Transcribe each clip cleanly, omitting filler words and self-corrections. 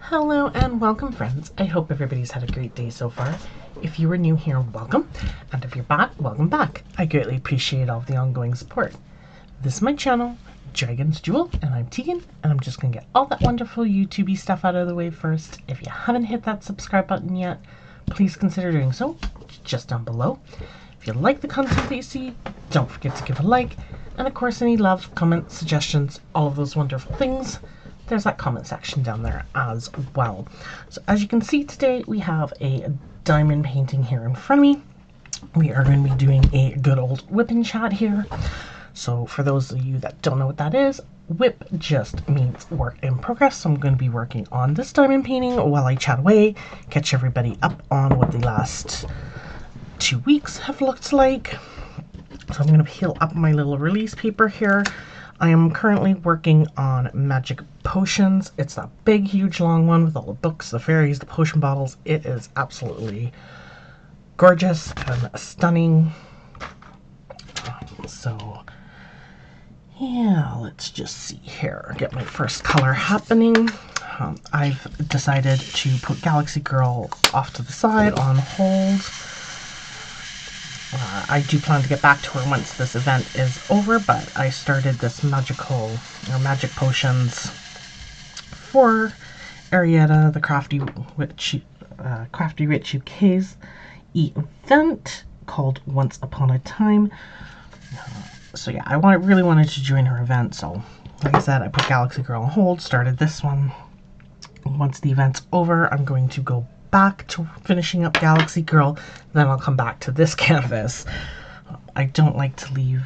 Hello and welcome, friends. I hope everybody's had a great day so far. If you are new here, welcome. And if you're back, welcome back. I greatly appreciate all the ongoing support. This is my channel, Dragonsjewel, and I'm Tegan, and I'm just going to get all that wonderful YouTubey stuff out of the way first. If you haven't hit that subscribe button yet, please consider doing so, just down below. If you like the content that you see, don't forget to give a like. And of course, any love, comments, suggestions, all of those wonderful things, there's that comment section down there as well. So as you can see today, we have a diamond painting here in front of me. We are going to be doing a good old whip and chat here. So for those of you that don't know what that is, whip just means work in progress. So I'm going to be working on this diamond painting while I chat away, catch everybody up on what the last 2 weeks have looked like. So I'm going to peel up my little release paper here. I am currently working on Magic Potions. It's that big, huge, long one with all the books, the fairies, the potion bottles. It is absolutely gorgeous and stunning. So, yeah, let's just see here. Get my first color happening. I've decided to put Galaxy Girl off to the side on hold. I do plan to get back to her once this event is over, but I started this magic potions for Arietta, the Crafty Rich UK's event called Once Upon a Time. So yeah, I really wanted to join her event, so like I said, I put Galaxy Girl on hold, started this one. Once the event's over, I'm going to go back to finishing up Galaxy Girl, then I'll come back to this canvas. I don't like to leave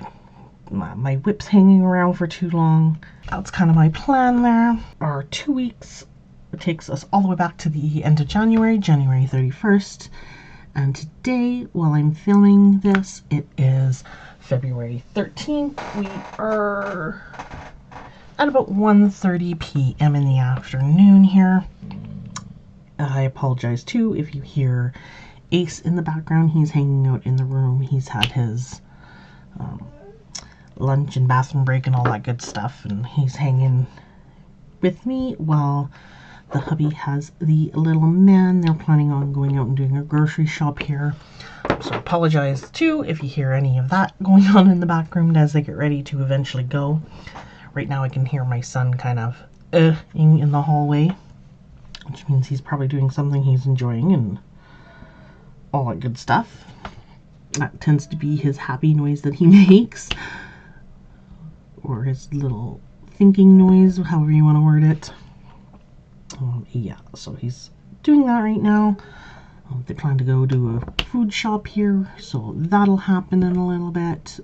my whips hanging around for too long. That's kind of my plan there. Our 2 weeks takes us all the way back to the end of January, January 31st. And today, while I'm filming this, it is February 13th. We are at about 1:30 p.m. in the afternoon here. I apologize too if you hear Ace in the background. He's hanging out in the room. He's had his lunch and bathroom break and all that good stuff, and he's hanging with me while the hubby has the little man. They're planning on going out and doing a grocery shop here. So I apologize too if you hear any of that going on in the background as they get ready to eventually go. Right now I can hear my son kind of in the hallway, which means he's probably doing something he's enjoying and all that good stuff. That tends to be his happy noise that he makes, or his little thinking noise, however you want to word it. Yeah, so he's doing that right now. They plan to go do a food shop here, so that'll happen in a little bit.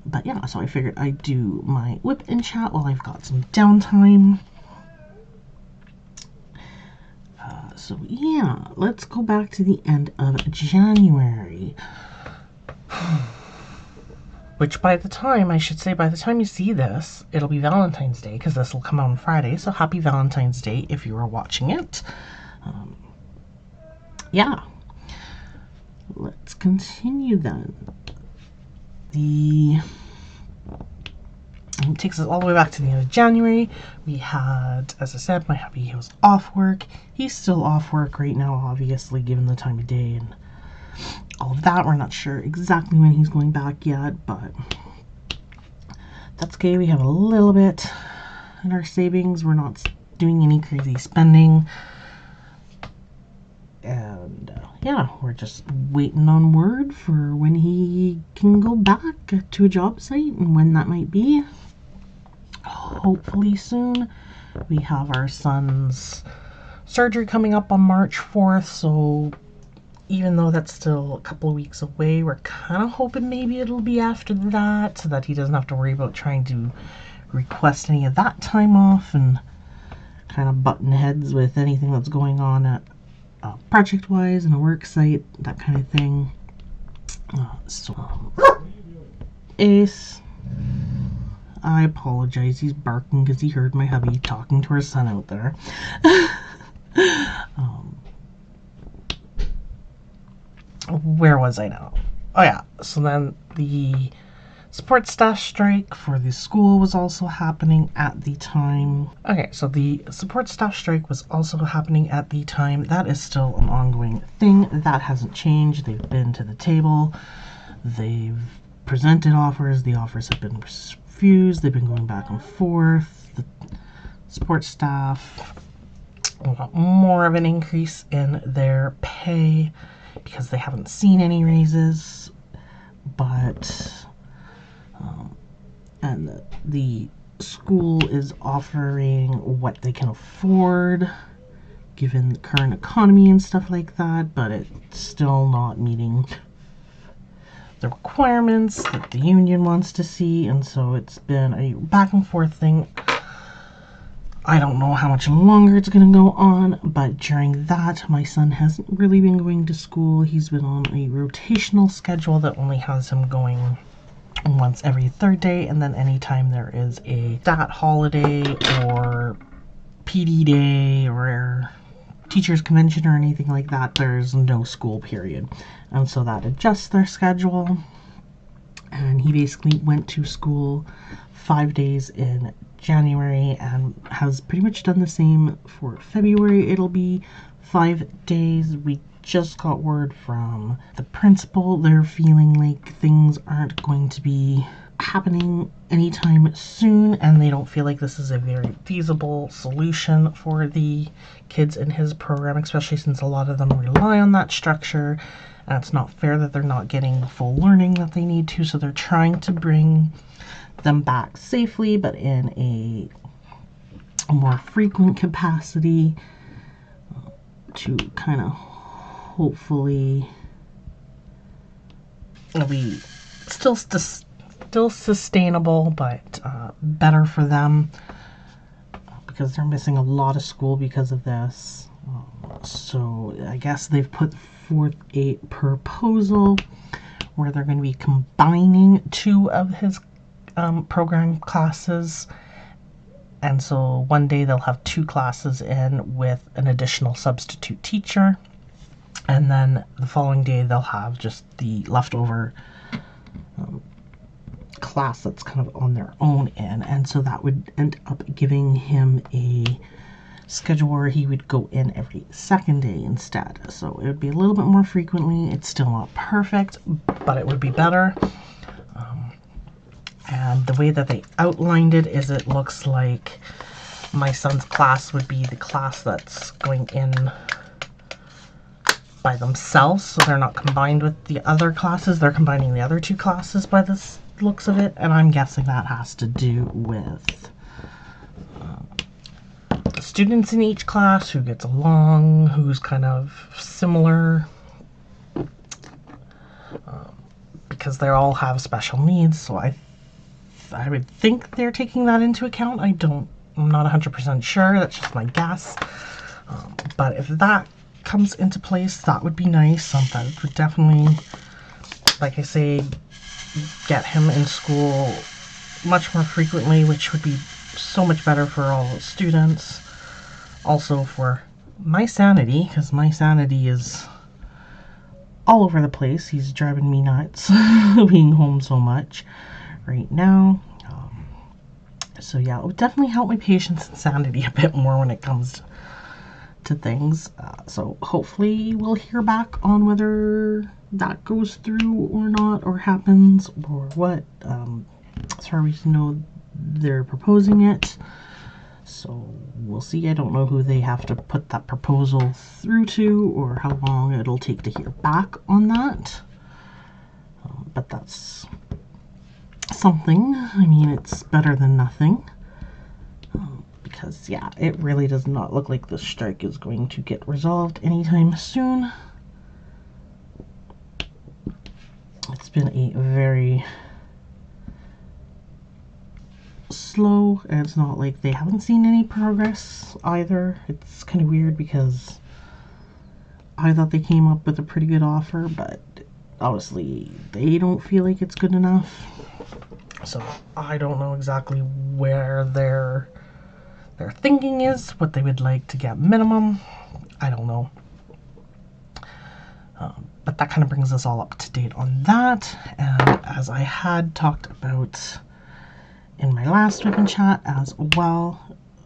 But yeah, so I figured I'd do my whip and chat while I've got some downtime. So yeah, let's go back to the end of January. Which by the time you see this, it'll be Valentine's Day, because this will come out on Friday. So happy Valentine's Day if you are watching it. Yeah. Let's continue then. It takes us all the way back to the end of January. We had, as I said, my hubby was off work. He's still off work right now, obviously, given the time of day and all of that. We're not sure exactly when he's going back yet, but that's okay. We have a little bit in our savings. We're not doing any crazy spending. And yeah, we're just waiting on word for when he can go back to a job site and when that might be. Hopefully soon. We have our son's surgery coming up on March 4th, so even though that's still a couple of weeks away, we're kind of hoping maybe it'll be after that, so that he doesn't have to worry about trying to request any of that time off and kind of button heads with anything that's going on at project-wise and a work site, that kind of thing. Ace, I apologize, he's barking because he heard my hubby talking to our son out there. Where was I now? Oh yeah, so then the support staff strike for the school was also happening at the time. Okay, so the support staff strike was also happening at the time. That is still an ongoing thing. That hasn't changed. They've been to the table. They've presented offers. The offers have been refused. They've been going back and forth. The support staff want more of an increase in their pay because they haven't seen any raises, but and the school is offering what they can afford given the current economy and stuff like that, but it's still not meeting the requirements that the union wants to see, and so it's been a back and forth thing. I don't know how much longer it's going to go on, but during that, my son hasn't really been going to school. He's been on a rotational schedule that only has him going once every third day, and then anytime there is a stat holiday or PD day or teachers convention or anything like that, there's no school period, and so that adjusts their schedule. And he basically went to school 5 days in January and has pretty much done the same for February. It'll be 5 days. We just got word from the principal. They're feeling like things aren't going to be happening anytime soon, and they don't feel like this is a very feasible solution for the kids in his program, especially since a lot of them rely on that structure, and it's not fair that they're not getting the full learning that they need to, so they're trying to bring them back safely, but in a more frequent capacity to kind of hopefully it'll be still sustainable, but better for them because they're missing a lot of school because of this. So I guess they've put forth a proposal where they're going to be combining 2 of his program classes, and so one day they'll have 2 classes in with an additional substitute teacher, and then the following day they'll have just the leftover class that's kind of on their own in, and so that would end up giving him a schedule where he would go in every second day instead. So it would be a little bit more frequently. It's still not perfect, but it would be better. And the way that they outlined it is it looks like my son's class would be the class that's going in by themselves, so they're not combined with the other classes. They're combining the other 2 classes by the looks of it, and I'm guessing that has to do with the students in each class, who gets along, who's kind of similar, because they all have special needs, so I would think they're taking that into account. I'm not 100% sure, that's just my guess. But if that comes into place, that would be nice. That would definitely, like I say, get him in school much more frequently, which would be so much better for all the students. Also for my sanity, because my sanity is all over the place. He's driving me nuts being home so much right now. So yeah, it would definitely help my patience and sanity a bit more when it comes to things. So hopefully we'll hear back on whether that goes through or not, or happens, or what. As far as we know, they're proposing it. So we'll see. I don't know who they have to put that proposal through to, or how long it'll take to hear back on that. But that's something. I mean, it's better than nothing. Because, yeah, it really does not look like the strike is going to get resolved anytime soon. It's been a very slow, and it's not like they haven't seen any progress either. It's kind of weird because I thought they came up with a pretty good offer, but obviously they don't feel like it's good enough. So I don't know exactly where their thinking is, what they would like to get minimum. I don't know. But that kind of brings us all up to date on that. And as I had talked about in my last wip and chat as well,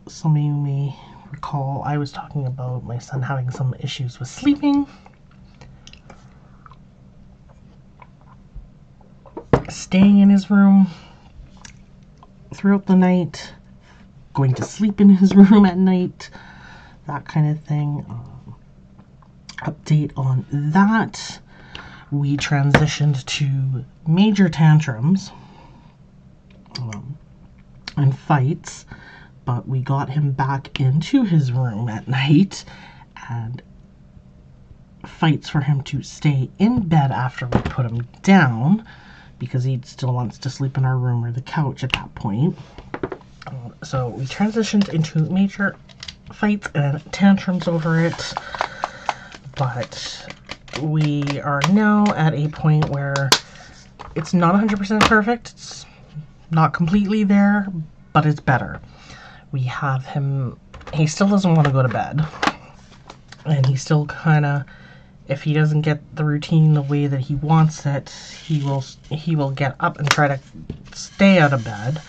some of you may recall I was talking about my son having some issues with sleeping. Staying in his room throughout the night, going to sleep in his room at night, that kind of thing. Update on that. We transitioned to major tantrums and fights, but we got him back into his room at night, and fights for him to stay in bed after we put him down, because he still wants to sleep in our room or the couch at that point. So we transitioned into major fights and tantrums over it, but we are now at a point where it's not 100% perfect. It's not completely there, but it's better. We have him, he still doesn't want to go to bed, and he still kind of, if he doesn't get the routine the way that he wants it, he will get up and try to stay out of bed.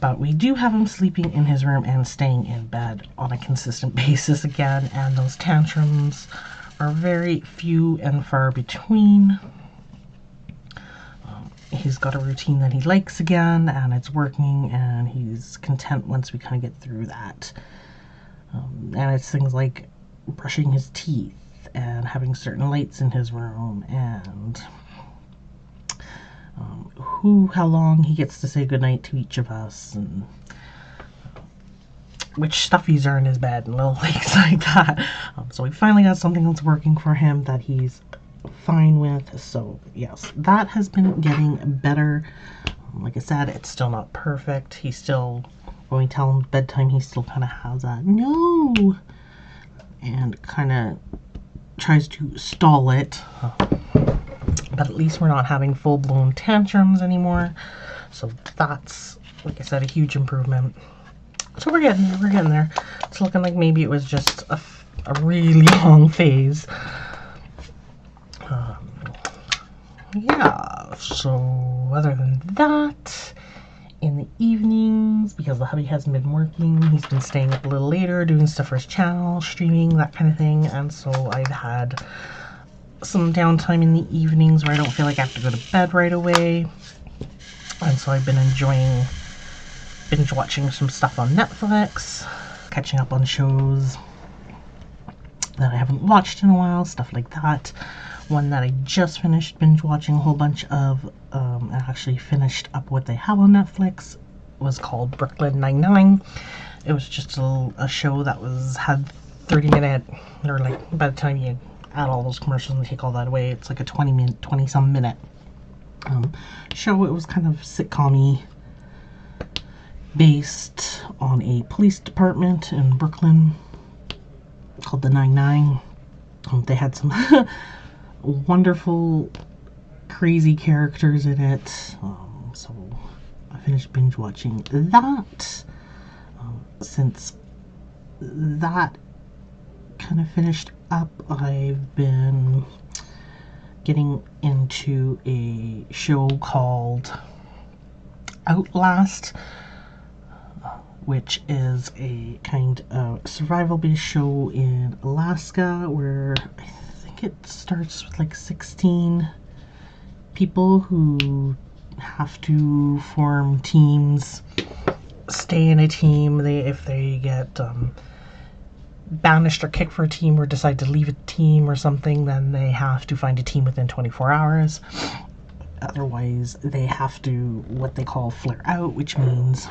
But we do have him sleeping in his room and staying in bed on a consistent basis again, and those tantrums are very few and far between. He's got a routine that he likes again, and it's working, and he's content once we kind of get through that. And it's things like brushing his teeth and having certain lights in his room, and how long he gets to say goodnight to each of us, and which stuffies are in his bed, and little things like that. So we finally got something that's working for him that he's fine with. So yes, that has been getting better. Like I said, it's still not perfect. He's still, when we tell him bedtime, he still kind of has that no, and kind of tries to stall it. But at least we're not having full-blown tantrums anymore. So that's, like I said, a huge improvement. So we're getting there. It's looking like maybe it was just a really long phase. Yeah, so other than that, in the evenings, because the hubby hasn't been working, he's been staying up a little later, doing stuff for his channel, streaming, that kind of thing. And so I've had some downtime in the evenings where I don't feel like I have to go to bed right away. And so I've been enjoying binge watching some stuff on Netflix, catching up on shows that I haven't watched in a while, stuff like that. One that I just finished binge watching a whole bunch of, and actually finished up what they have on Netflix, was called Brooklyn Nine-Nine. It was just a show that had 30-minute, or like by the time you add all those commercials and take all that away, it's like a 20-some minute show. It was kind of sitcom-y, based on a police department in Brooklyn called the Nine-Nine. They had some wonderful, crazy characters in it. So I finished binge watching that. Since that kind of finished up, I've been getting into a show called Outlast, which is a kind of survival-based show in Alaska, where I think it starts with like 16 people who have to form teams, stay in a team. If they get banished or kicked for a team, or decide to leave a team or something, then they have to find a team within 24 hours. Otherwise, they have to, what they call, flare out, which means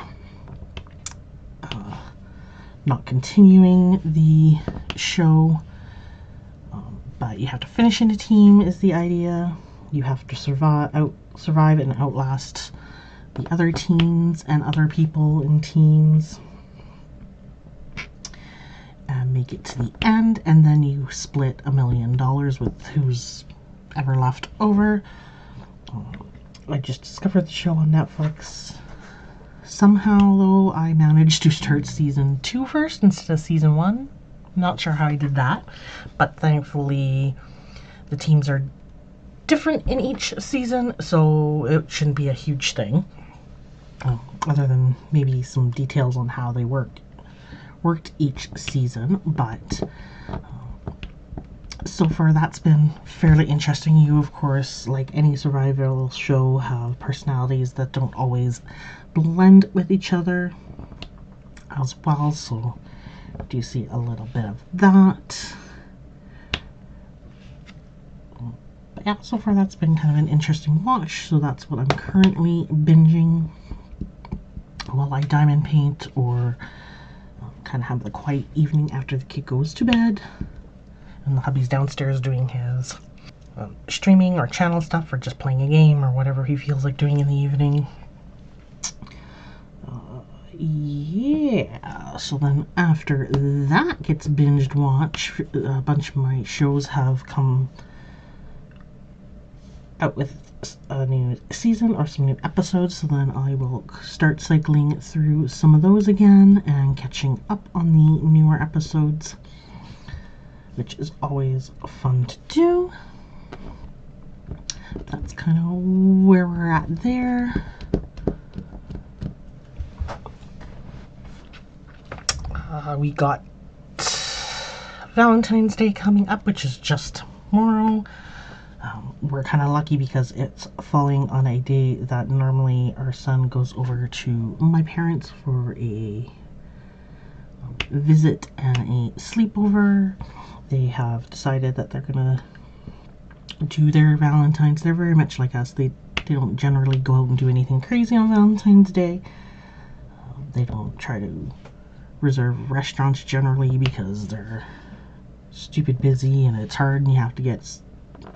not continuing the show. But you have to finish in a team is the idea. You have to survive and outlast the other teams and other people in teams, and make it to the end, and then you split $1 million with who's ever left over. I just discovered the show on Netflix. Somehow, though, I managed to start season 2 first instead of season 1. Not sure how I did that, but thankfully the teams are different in each season, so it shouldn't be a huge thing. Other than maybe some details on how they worked each season, but so far that's been fairly interesting. You, of course, like any survival show, have personalities that don't always blend with each other as well, so do you see a little bit of that. But yeah, so far that's been kind of an interesting watch, so that's what I'm currently binging while I diamond paint or kind of have the quiet evening after the kid goes to bed. And the hubby's downstairs doing his streaming or channel stuff, or just playing a game or whatever he feels like doing in the evening. Yeah, so then after that gets binged watch, a bunch of my shows have come out with a new season or some new episodes, so then I will start cycling through some of those again and catching up on the newer episodes, which is always fun to do. That's kind of where we're at there. We got Valentine's Day coming up, which is just tomorrow. We're kind of lucky because it's falling on a day that normally our son goes over to my parents for a visit and a sleepover. They have decided that they're gonna do their Valentine's. They're very much like us. They don't generally go out and do anything crazy on Valentine's Day. They don't try to reserve restaurants generally because they're stupid busy and it's hard and you have to get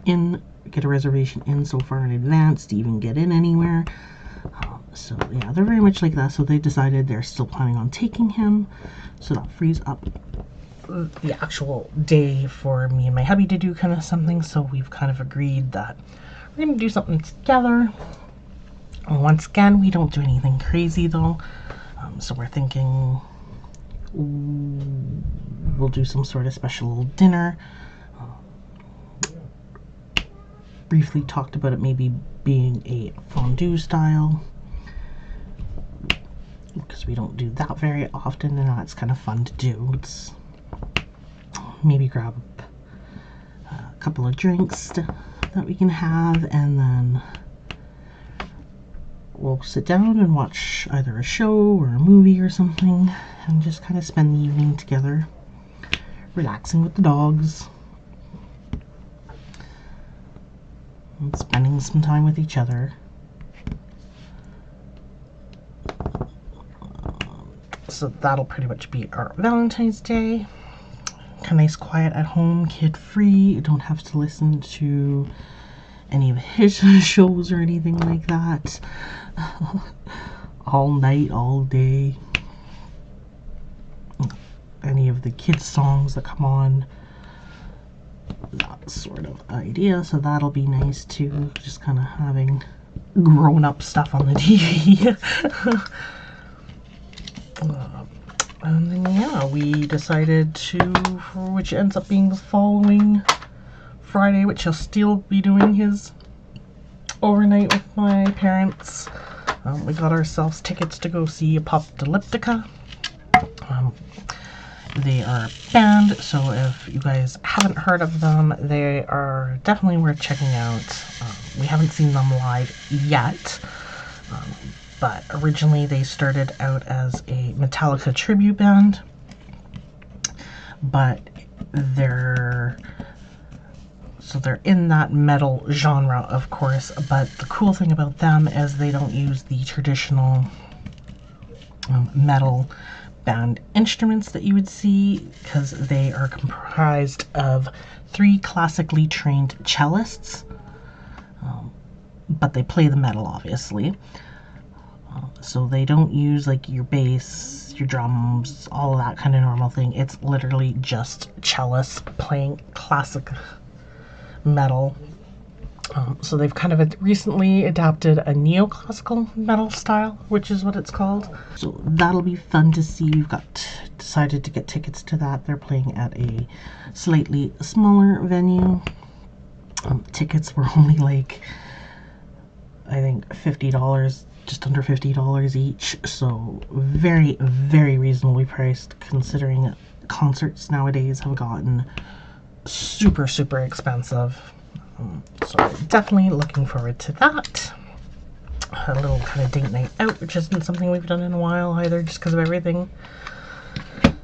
a reservation in so far in advance to even get in anywhere. So yeah, they're very much like that. So they decided they're still planning on taking him, so that frees up the actual day for me and my hubby to do kind of something. So we've kind of agreed that we're gonna do something together. Once again, we don't do anything crazy though, so we're thinking we'll do some sort of special dinner. Briefly talked about it maybe being a fondue style, because we don't do that very often and that's kind of fun to do. It's maybe grab a couple of drinks that we can have, and then we'll sit down and watch either a show or a movie or something and just kind of spend the evening together, relaxing with the dogs and spending some time with each other. So that'll pretty much be our Valentine's Day. Kind of nice, quiet at home, kid free. You don't have to listen to any of his shows or anything like that all night, all day. Any of the kids' songs that come on, that sort of idea. So that'll be nice too, just kind of having grown-up stuff on the TV. And then yeah, we decided to, which ends up being the following Friday, which he'll still be doing his overnight with my parents. We got ourselves tickets to go see Apocalyptica. They are a band, so if you guys haven't heard of them, they are definitely worth checking out. We haven't seen them live yet, but originally they started out as a Metallica tribute band, but they're in that metal genre, of course. But the cool thing about them is they don't use the traditional metal band instruments that you would see, because they are comprised of 3 classically trained cellists, but they play the metal, obviously. So they don't use like your bass, your drums, all of that kind of normal thing. It's literally just cellists playing classic metal. So they've kind of recently adapted a neoclassical metal style, which is what it's called. So that'll be fun to see. We've decided to get tickets to that. They're playing at a slightly smaller venue. Tickets were only like, I think $50, just under $50 each. So very, very reasonably priced, considering concerts nowadays have gotten super, super expensive. So definitely looking forward to that. A little kind of date night out, which isn't something we've done in a while either, just because of everything. And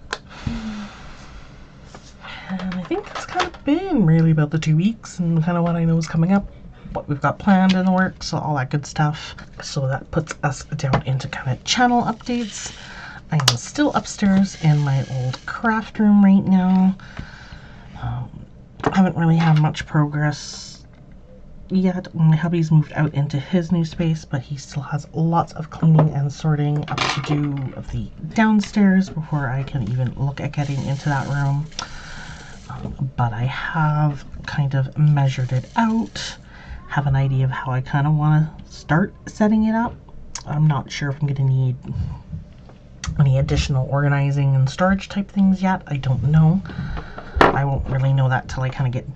I think that's kind of been really about the 2 weeks and kind of what I know is coming up, what we've got planned in the works, so all that good stuff. So that puts us down into kind of channel updates. I am still upstairs in my old craft room right now. I haven't really had much progress yet. My hubby's moved out into his new space, but he still has lots of cleaning and sorting up to do of the downstairs before I can even look at getting into that room. But I have kind of measured it out, have an idea of how I kind of want to start setting it up. I'm not sure if I'm going to need any additional organizing and storage type things yet. I don't know. I won't really know that till I kind of get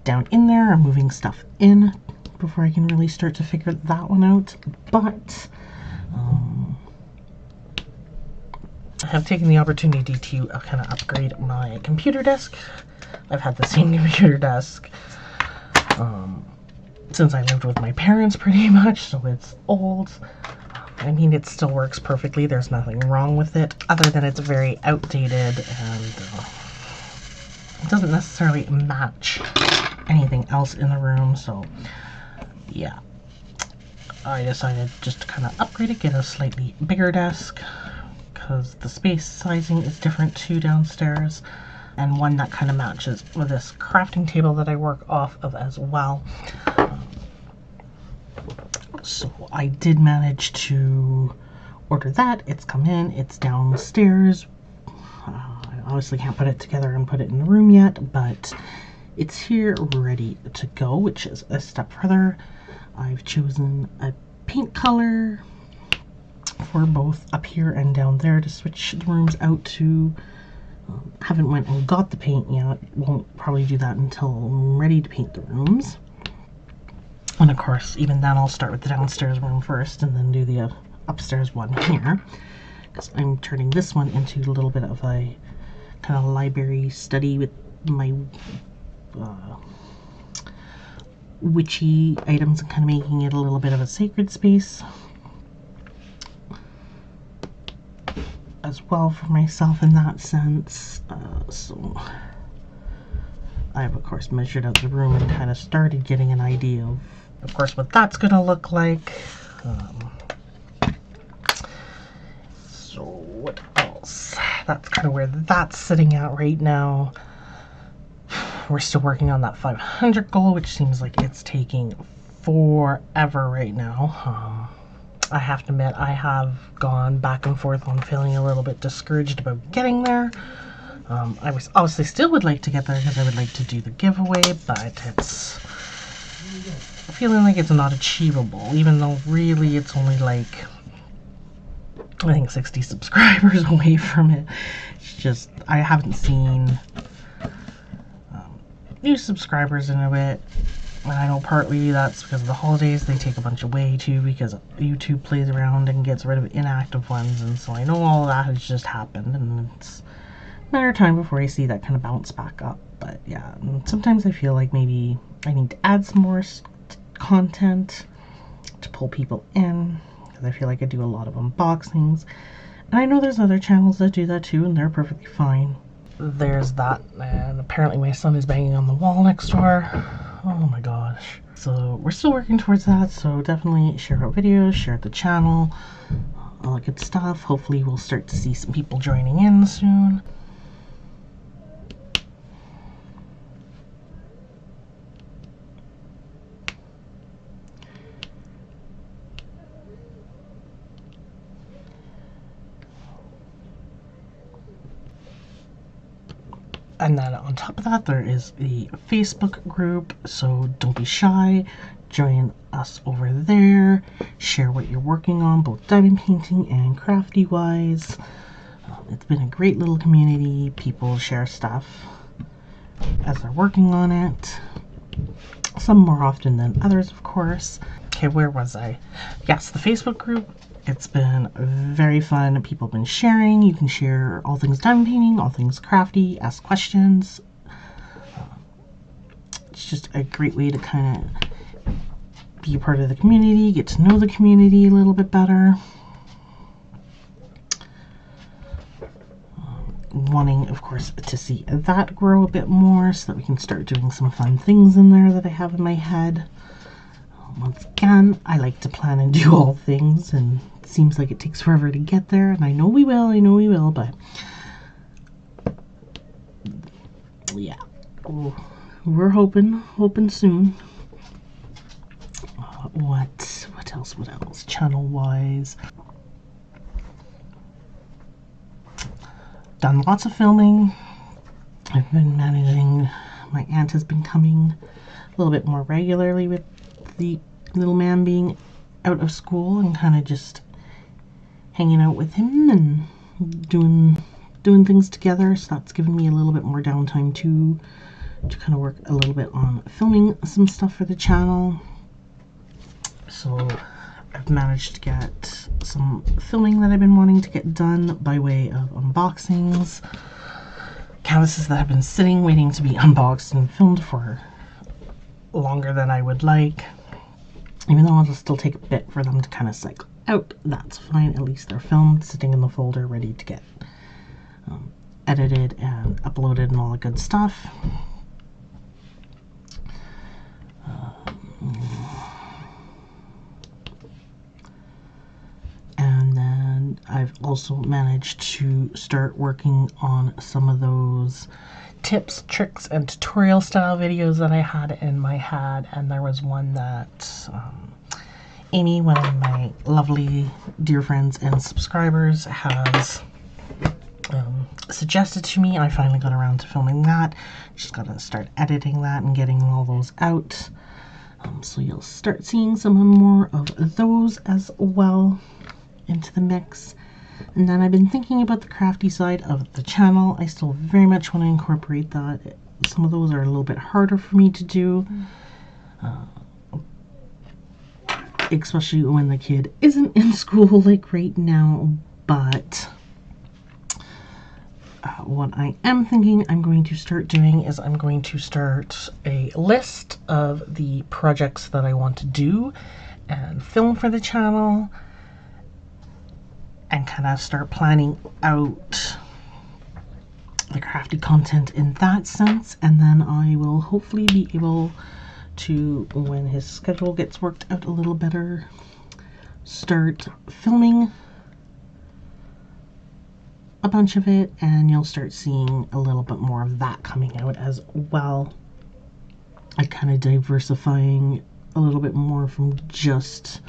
down in there. I'm moving stuff in before I can really start to figure that one out. But I have taken the opportunity to kind of upgrade my computer desk. I've had the same computer desk since I lived with my parents pretty much, so it's old. I mean, it still works perfectly. There's nothing wrong with it, other than it's very outdated and it doesn't necessarily match anything else in the room. So yeah, I decided just to kind of upgrade it, get a slightly bigger desk, because the space sizing is different too downstairs, and one that kind of matches with this crafting table that I work off of as well. So I did manage to order that. It's come in, it's downstairs. I obviously can't put it together and put it in the room yet, but it's here ready to go, which is a step further. I've chosen a paint color for both up here and down there to switch the rooms out to. Haven't went and got the paint yet. Won't probably do that until I'm ready to paint the rooms. And of course, even then I'll start with the downstairs room first and then do the upstairs one here, because I'm turning this one into a little bit of a kind of library study with my witchy items and kind of making it a little bit of a sacred space as well for myself in that sense. So I've of course measured out the room and kind of started getting an idea of course what that's gonna look like. So what else? That's kind of where that's sitting at right now. We're still working on that 500 goal, which seems like it's taking forever right now. I have to admit, I have gone back and forth on feeling a little bit discouraged about getting there. I was obviously still would like to get there because I would like to do the giveaway, but it's feeling like it's not achievable, even though really it's only like, I think 60 subscribers away from it. It's just, I haven't seen new subscribers in a bit. And I know partly that's because of the holidays. They take a bunch away too, because YouTube plays around and gets rid of inactive ones, and so I know all of that has just happened, and it's a matter of time before I see that kind of bounce back up. But yeah, sometimes I feel like maybe I need to add some more content to pull people in, because I feel like I do a lot of unboxings, and I know there's other channels that do that too, and they're perfectly fine. There's that, and apparently my son is banging on the wall next door. Oh my gosh. So we're still working towards that, so definitely share our videos, share the channel, all that good stuff. Hopefully we'll start to see some people joining in soon. And then on top of that, there is the Facebook group, so don't be shy. Join us over there. Share what you're working on, both diamond painting and crafty wise. It's been a great little community. People share stuff as they're working on it. Some more often than others, of course. Okay, where was I? Yes, the Facebook group. It's been very fun. People have been sharing. You can share all things diamond painting, all things crafty, ask questions. It's just a great way to kind of be a part of the community, get to know the community a little bit better. Wanting, of course, to see that grow a bit more so that we can start doing some fun things in there that I have in my head. Once again, I like to plan and do all things, and it seems like it takes forever to get there, and I know we will, but yeah, we're hoping soon. What else? Channel-wise, done lots of filming. I've been managing. My aunt has been coming a little bit more regularly with the little man being out of school, and kind of just hanging out with him and doing things together. So that's given me a little bit more downtime to kind of work a little bit on filming some stuff for the channel. So I've managed to get some filming that I've been wanting to get done by way of unboxings. Canvases that have been sitting waiting to be unboxed and filmed for longer than I would like. Even though it'll still take a bit for them to kind of cycle out, that's fine. At least they're filmed, sitting in the folder, ready to get edited and uploaded and all the good stuff. And then I've also managed to start working on some of those tips, tricks, and tutorial style videos that I had in my head. And there was one that Amy, one of my lovely dear friends and subscribers, has suggested to me. I finally got around to filming that. Just gotta start editing that and getting all those out. So you'll start seeing some more of those as well into the mix. And then I've been thinking about the crafty side of the channel. I still very much want to incorporate that. Some of those are a little bit harder for me to do, especially when the kid isn't in school like right now. But what I am thinking I'm going to start doing is I'm going to start a list of the projects that I want to do and film for the channel, and kind of start planning out the crafty content in that sense. And then I will hopefully be able to, when his schedule gets worked out a little better, start filming a bunch of it, and you'll start seeing a little bit more of that coming out as well. I kind of diversifying a little bit more from just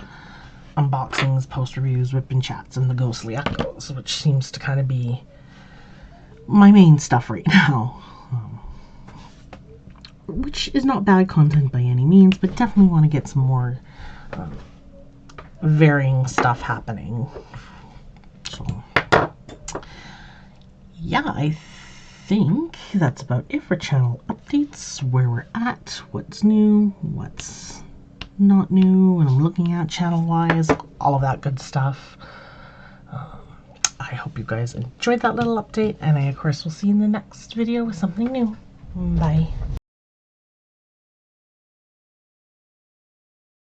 unboxings, post reviews, whip and chats, and the ghostly echoes, which seems to kind of be my main stuff right now. Which is not bad content by any means, but definitely want to get some more varying stuff happening. So yeah, I think that's about it for channel updates, where we're at, what's new, what's not new, what I'm looking at channel-wise, all of that good stuff. I hope you guys enjoyed that little update, and I, of course, will see you in the next video with something new. Bye.